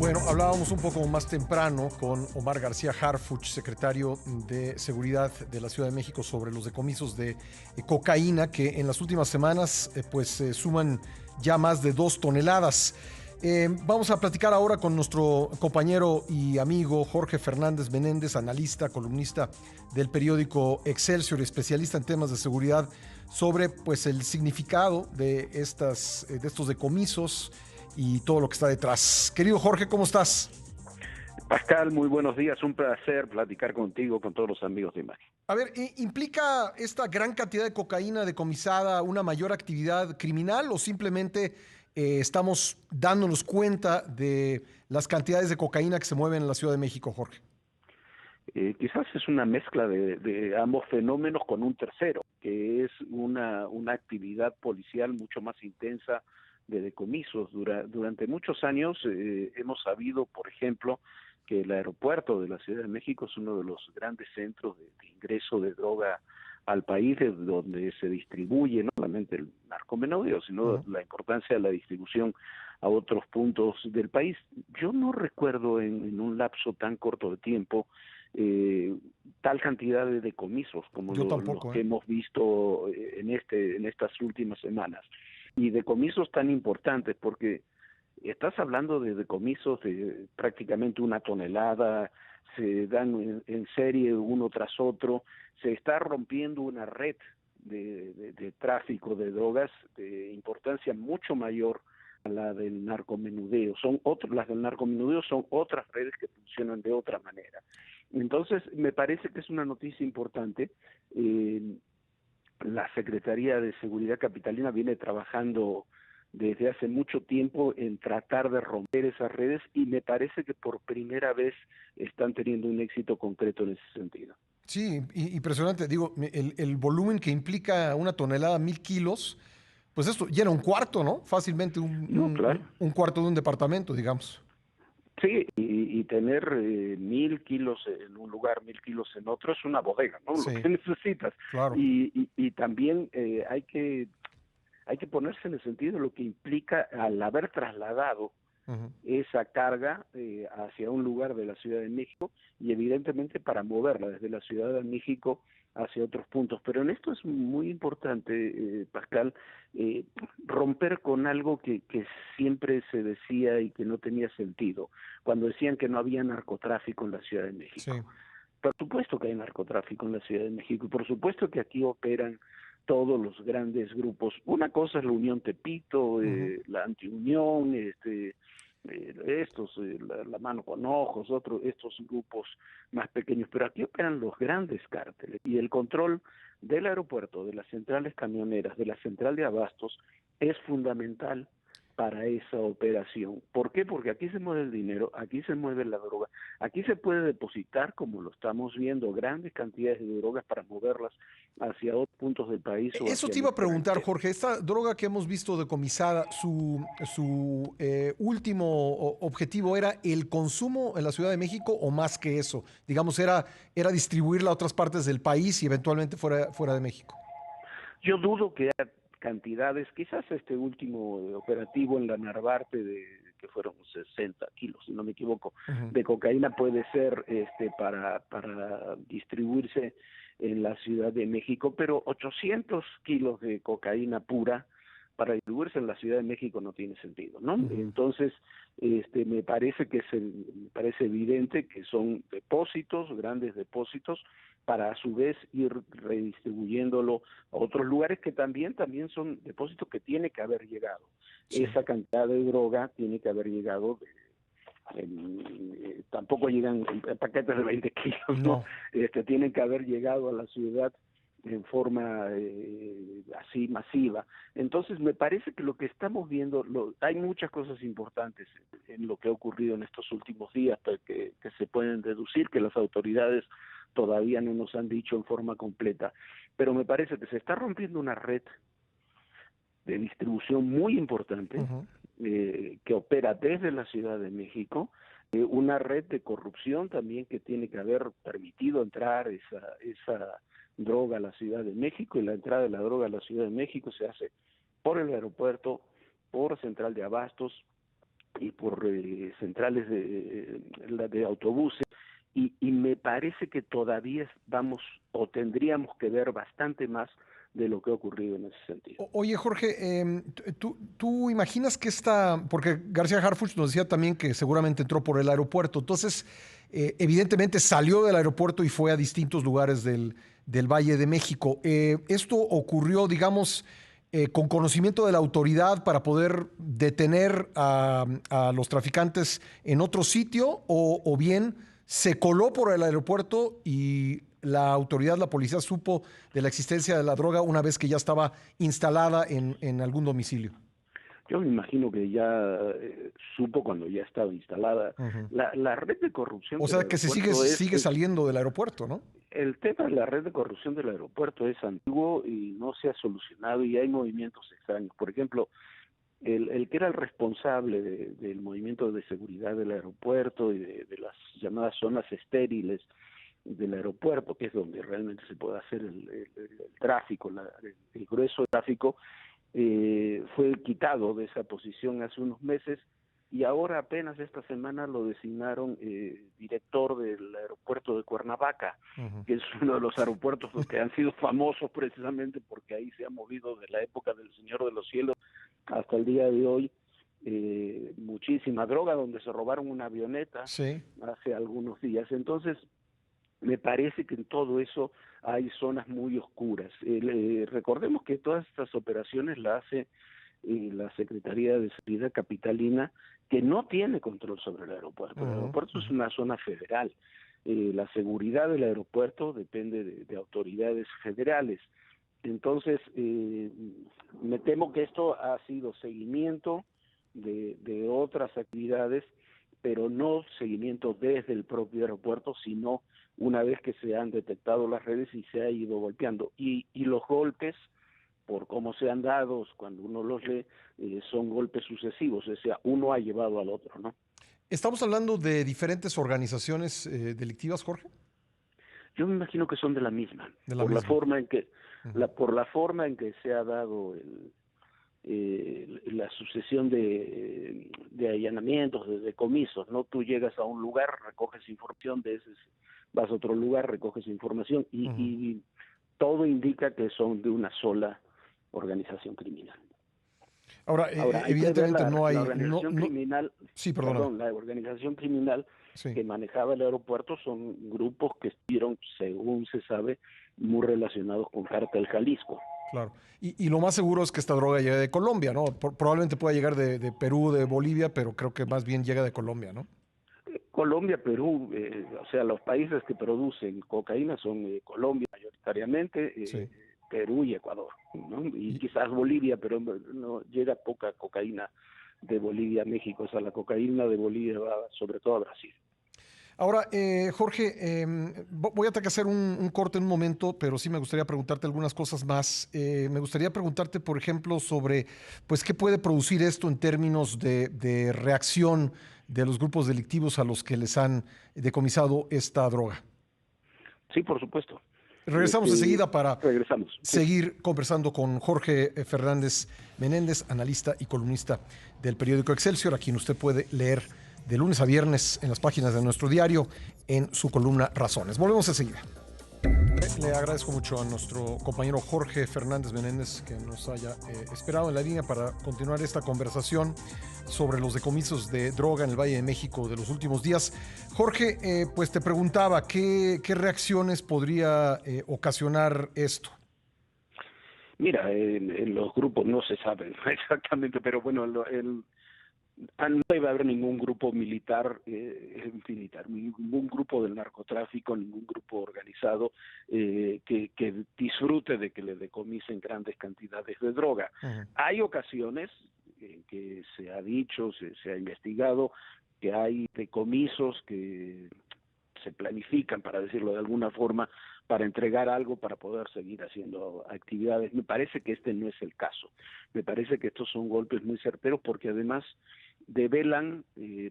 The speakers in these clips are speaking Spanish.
Bueno, hablábamos un poco más temprano con Omar García Harfuch, secretario de Seguridad de la Ciudad de México, sobre los decomisos de cocaína que en las últimas semanas suman ya más de 2 toneladas. Vamos a platicar ahora con nuestro compañero y amigo Jorge Fernández Menéndez, analista, columnista del periódico Excelsior, especialista en temas de seguridad, sobre pues el significado de estos decomisos y todo lo que está detrás. Querido Jorge, ¿cómo estás? Pascal, muy buenos días. Un placer platicar contigo, con todos los amigos de Imagen. A ver, ¿implica esta gran cantidad de cocaína decomisada una mayor actividad criminal o simplemente estamos dándonos cuenta de las cantidades de cocaína que se mueven en la Ciudad de México, Jorge? Quizás es una mezcla de ambos fenómenos con un tercero, que es una actividad policial mucho más intensa de decomisos. Durante muchos años hemos sabido, por ejemplo, que el aeropuerto de la Ciudad de México es uno de los grandes centros de ingreso de droga al país, desde donde se distribuye no solamente el narcomenudeo, sino la importancia de la distribución a otros puntos del país. Yo no recuerdo en un lapso tan corto de tiempo tal cantidad de decomisos como Yo los tampoco, que hemos visto en estas últimas semanas. Y decomisos tan importantes porque estás hablando de decomisos de prácticamente 1 tonelada, se dan en serie uno tras otro, se está rompiendo una red de tráfico de drogas de importancia mucho mayor a la del narcomenudeo. Las del narcomenudeo son otras redes que funcionan de otra manera. Entonces, me parece que es una noticia importante. La Secretaría de Seguridad Capitalina viene trabajando desde hace mucho tiempo en tratar de romper esas redes y me parece que por primera vez están teniendo un éxito concreto en ese sentido. Sí, impresionante. Digo, el volumen que implica 1 tonelada, 1,000 kilos, pues esto llena un cuarto, ¿no? Fácilmente No, claro. un cuarto de un departamento, digamos. Sí, y tener 1,000 kilos en un lugar, 1,000 kilos en otro, es una bodega, ¿no? Lo Sí, que necesitas. claro. Y también hay que ponerse en el sentido de lo que implica al haber trasladado Ujú. esa carga hacia un lugar de la Ciudad de México y evidentemente para moverla desde la Ciudad de México hacia otros puntos. Pero en esto es muy importante, Pascal, romper con algo que siempre se decía y que no tenía sentido, cuando decían que no había narcotráfico en la Ciudad de Sí. México. Por supuesto que hay narcotráfico en la Ciudad de México y por supuesto que aquí operan todos los grandes grupos. Una cosa es la Unión Tepito, Ujú. la Antiunión, la Mano con Ojos, estos grupos más pequeños, pero aquí operan los grandes cárteles y el control del aeropuerto, de las centrales camioneras, de la central de abastos es fundamental para esa operación. ¿Por qué? Porque aquí se mueve el dinero, aquí se mueve la droga, aquí se puede depositar, como lo estamos viendo, grandes cantidades de drogas para moverlas hacia otros puntos del país o Eso hacia te el iba a preguntar, extranjero. Jorge. Esta droga que hemos visto decomisada, su último objetivo era el consumo en la Ciudad de México o más que eso. Digamos, era distribuirla a otras partes del país y eventualmente fuera de México. Yo dudo que haya cantidades, quizás este último operativo en la Narvarte que fueron 60 kilos, si no me equivoco, Ujú. de cocaína puede ser para distribuirse en la Ciudad de México, pero 800 kilos de cocaína pura para distribuirse en la Ciudad de México no tiene sentido, ¿no? Ujú. Entonces, me parece evidente que son depósitos, grandes depósitos, para a su vez ir redistribuyéndolo a otros lugares que también son depósitos que tiene que haber llegado. Sí, Esa cantidad de droga tiene que haber llegado, tampoco llegan en paquetes de 20 kilos, ¿no? no. Tienen que haber llegado a la ciudad en forma así masiva. Entonces me parece que lo que estamos viendo, hay muchas cosas importantes en lo que ha ocurrido en estos últimos días que se pueden deducir, que las autoridades todavía no nos han dicho en forma completa, pero me parece que se está rompiendo una red de distribución muy importante Ujú. que opera desde la Ciudad de México, una red de corrupción también que tiene que haber permitido entrar esa droga a la Ciudad de México, y la entrada de la droga a la Ciudad de México se hace por el aeropuerto, por central de abastos, y por centrales de autobuses, y me parece que todavía vamos o tendríamos que ver bastante más de lo que ha ocurrido en ese sentido. Oye, Jorge, ¿tú imaginas que porque García Harfuch nos decía también que seguramente entró por el aeropuerto, entonces evidentemente salió del aeropuerto y fue a distintos lugares del Valle de México. ¿Esto ocurrió, digamos, con conocimiento de la autoridad para poder detener a los traficantes en otro sitio o bien se coló por el aeropuerto y la autoridad, la policía supo de la existencia de la droga una vez que ya estaba instalada en algún domicilio? Yo me imagino que ya supo cuando ya estaba instalada. Ujú. La red de corrupción O del sea que aeropuerto sigue saliendo del aeropuerto, ¿no? el tema de la red de corrupción del aeropuerto es antiguo y no se ha solucionado y hay movimientos extraños. Por ejemplo, el que era el responsable del movimiento de seguridad del aeropuerto y de las llamadas zonas estériles del aeropuerto, que es donde realmente se puede hacer el tráfico, el grueso tráfico, fue quitado de esa posición hace unos meses y ahora apenas esta semana lo designaron director del aeropuerto de Cuernavaca, Ujú. que es uno de los aeropuertos que han sido famosos precisamente porque ahí se ha movido de la época del Señor de los Cielos hasta el día de hoy muchísima droga, donde se robaron una avioneta Sí. hace algunos días. Entonces, me parece que en todo eso hay zonas muy oscuras. Recordemos que todas estas operaciones las hace la Secretaría de Seguridad Capitalina, que no tiene control sobre el aeropuerto. El Ujú, aeropuerto es ujú. una zona federal. La seguridad del aeropuerto depende de autoridades federales. Entonces, me temo que esto ha sido seguimiento de otras actividades, pero no seguimiento desde el propio aeropuerto, sino una vez que se han detectado las redes y se ha ido golpeando. Y los golpes, por cómo se han dado, cuando uno los lee, son golpes sucesivos, o sea, uno ha llevado al otro, ¿no? ¿Estamos hablando de diferentes organizaciones delictivas, Jorge? Yo me imagino que son de la misma, De la por la misma. forma en que, Ujú. por la forma en que se ha dado la sucesión de allanamientos, de decomisos, ¿no? Tú llegas a un lugar, recoges información, de ese vas a otro lugar, recoges información Ujú. y todo indica que son de una sola organización criminal. Ahora, Ahora, hay que ver evidentemente no la hay, no, organización no, criminal, sí, perdóname. perdón, la organización criminal Sí, que manejaba el aeropuerto son grupos que estuvieron, según se sabe, muy relacionados con Cártel Jalisco. claro. Y lo más seguro es que esta droga llegue de Colombia, ¿no? Probablemente pueda llegar de Perú, de Bolivia, pero creo que más bien llega de Colombia, ¿no? Colombia, Perú, o sea, los países que producen cocaína son Colombia mayoritariamente, Sí. Perú y Ecuador, ¿no? Y Y, quizás Bolivia, pero no llega poca cocaína de Bolivia a México, o sea, la cocaína de Bolivia va sobre todo a Brasil. ahora, Jorge, voy a tener que hacer un corte en un momento, pero sí me gustaría preguntarte algunas cosas más. Me gustaría preguntarte, por ejemplo, sobre, pues, qué puede producir esto en términos de reacción de los grupos delictivos a los que les han decomisado esta droga. Sí, por supuesto. Regresamos enseguida para Regresamos, sí. seguir conversando con Jorge Fernández Menéndez, analista y columnista del periódico Excelsior, a quien usted puede leer de lunes a viernes en las páginas de nuestro diario en su columna Razones. Volvemos enseguida. Le agradezco mucho a nuestro compañero Jorge Fernández Menéndez que nos haya esperado en la línea para continuar esta conversación sobre los decomisos de droga en el Valle de México de los últimos días. Jorge, pues te preguntaba, ¿qué reacciones podría ocasionar esto? Mira, en los grupos no se sabe exactamente, pero bueno, no iba a haber ningún grupo militar, ningún grupo del narcotráfico, ningún grupo organizado que disfrute de que le decomisen grandes cantidades de droga. Uh -huh. Hay ocasiones en que se ha dicho, se ha investigado, que hay decomisos que se planifican, para decirlo de alguna forma, para entregar algo para poder seguir haciendo actividades. Me parece que este no es el caso. Me parece que estos son golpes muy certeros porque además develan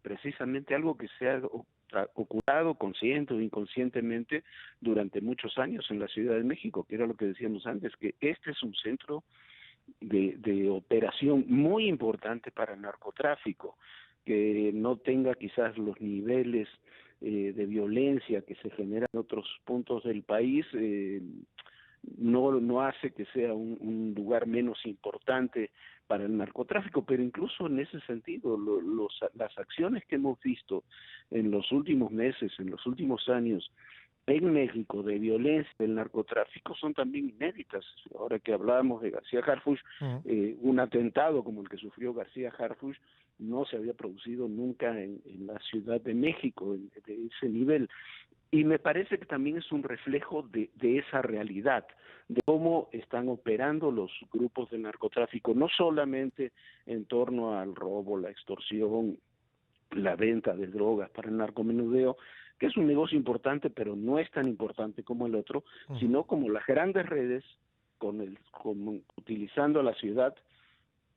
precisamente algo que se ha ocultado consciente o inconscientemente durante muchos años en la Ciudad de México, que era lo que decíamos antes, que este es un centro de operación muy importante para el narcotráfico, que no tenga quizás los niveles de violencia que se generan en otros puntos del país, no hace que sea un lugar menos importante para el narcotráfico, pero incluso en ese sentido, las acciones que hemos visto en los últimos meses, en los últimos años, en México de violencia del narcotráfico son también inéditas. Ahora que hablábamos de García Harfuch, un atentado como el que sufrió García Harfuch no se había producido nunca en la Ciudad de México de ese nivel. Y me parece que también es un reflejo de esa realidad, de cómo están operando los grupos de narcotráfico, no solamente en torno al robo, la extorsión, la venta de drogas para el narcomenudeo, que es un negocio importante, pero no es tan importante como el otro, sino como las grandes redes, utilizando la ciudad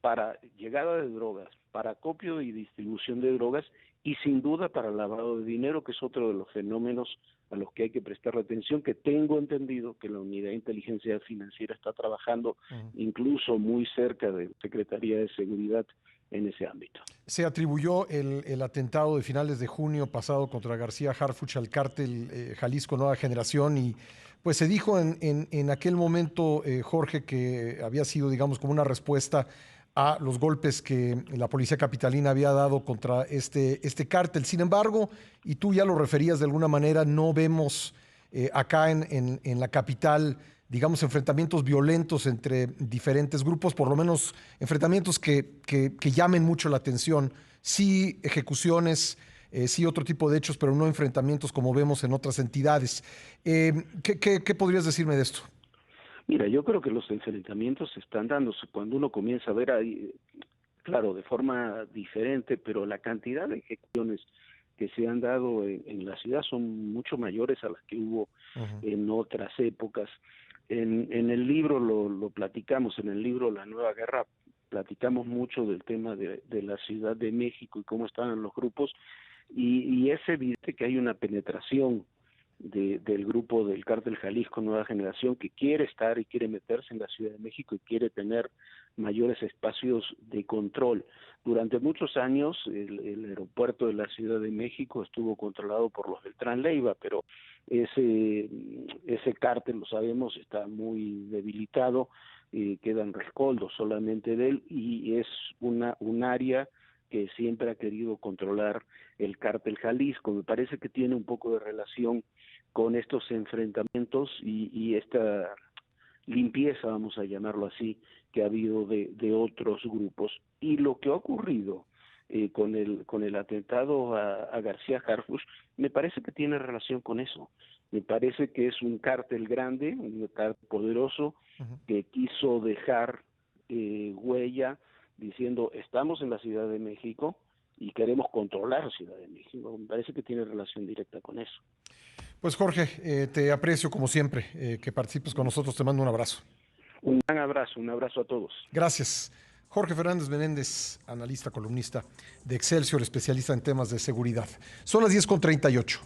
para llegada de drogas, para acopio y distribución de drogas, y sin duda para lavado de dinero, que es otro de los fenómenos a los que hay que prestar atención, que tengo entendido que la Unidad de Inteligencia Financiera está trabajando incluso muy cerca de la Secretaría de Seguridad en ese ámbito. Se atribuyó el atentado de finales de junio pasado contra García Harfuch al cártel Jalisco Nueva Generación, y pues se dijo en aquel momento, Jorge, que había sido, digamos, como una respuesta a los golpes que la policía capitalina había dado contra este cártel. Sin embargo, y tú ya lo referías de alguna manera, no vemos acá en la capital, digamos, enfrentamientos violentos entre diferentes grupos, por lo menos enfrentamientos que llamen mucho la atención. Sí ejecuciones, sí otro tipo de hechos, pero no enfrentamientos como vemos en otras entidades. ¿Qué podrías decirme de esto? Mira, yo creo que los enfrentamientos se están dando cuando uno comienza a ver ahí, claro, de forma diferente, pero la cantidad de ejecuciones que se han dado en la ciudad son mucho mayores a las que hubo en otras épocas. En el libro lo platicamos, en el libro La Nueva Guerra platicamos mucho del tema de la Ciudad de México y cómo están los grupos, y es evidente que hay una penetración del grupo del Cártel Jalisco Nueva Generación, que quiere estar y quiere meterse en la Ciudad de México y quiere tener mayores espacios de control. Durante muchos años el aeropuerto de la Ciudad de México estuvo controlado por los Beltrán Leiva, pero ese cártel, lo sabemos, está muy debilitado, quedan rescoldos solamente de él, y es un área que siempre ha querido controlar el Cártel Jalisco. Me parece que tiene un poco de relación con estos enfrentamientos y esta limpieza, vamos a llamarlo así, que ha habido de otros grupos. Y lo que ha ocurrido con el atentado a García Harfuch, me parece que tiene relación con eso. Me parece que es un cártel grande, un cártel poderoso, que quiso dejar huella diciendo, estamos en la Ciudad de México y queremos controlar la Ciudad de México. Me parece que tiene relación directa con eso. Pues Jorge, te aprecio como siempre, que participes con nosotros. Te mando un abrazo. Un gran abrazo, un abrazo a todos. Gracias. Jorge Fernández Menéndez, analista, columnista de Excelsior, especialista en temas de seguridad. Son las 10:38.